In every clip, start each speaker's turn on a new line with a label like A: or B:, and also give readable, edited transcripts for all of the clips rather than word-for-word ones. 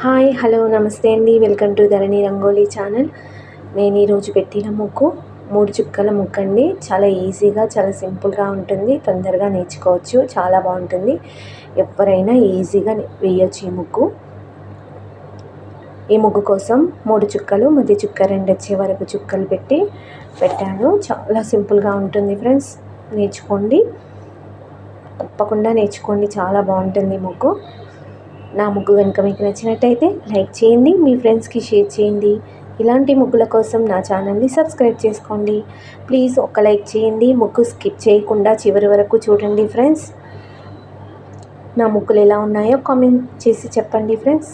A: Hi hello నమస్తే అండి. Welcome to Dharani rangoli channel. నేను ఈరోజు పెట్టిన ముగ్గు 3 చుక్కల ముగ్గు అండి. చాలా ఈజీగా చాలా సింపుల్గా ఉంటుంది. తొందరగా నేర్చుకోవచ్చు. చాలా బాగుంటుంది. ఎవరైనా ఈజీగా వేయొచ్చు ఈ ముగ్గు. ఈ ముగ్గు కోసం 3 చుక్కలు మధ్య చుక్క 2 వచ్చే వరకు చుక్కలు పెట్టాను. చాలా సింపుల్గా ఉంటుంది ఫ్రెండ్స్. నేర్చుకోండి, తప్పకుండా నేర్చుకోండి. చాలా బాగుంటుంది ముగ్గు. నా ముగ్గు కనుక మీకు నచ్చినట్టయితే లైక్ చేయండి, మీ ఫ్రెండ్స్కి షేర్ చేయండి. ఇలాంటి ముగ్గుల కోసం నా ఛానల్ని సబ్స్క్రైబ్ చేసుకోండి. ప్లీజ్ ఒక లైక్ చేయండి. ముగ్గు స్కిప్ చేయకుండా చివరి వరకు చూడండి ఫ్రెండ్స్. నా ముగ్గులు ఎలా ఉన్నాయో కామెంట్ చేసి చెప్పండి ఫ్రెండ్స్.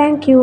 A: Thank you.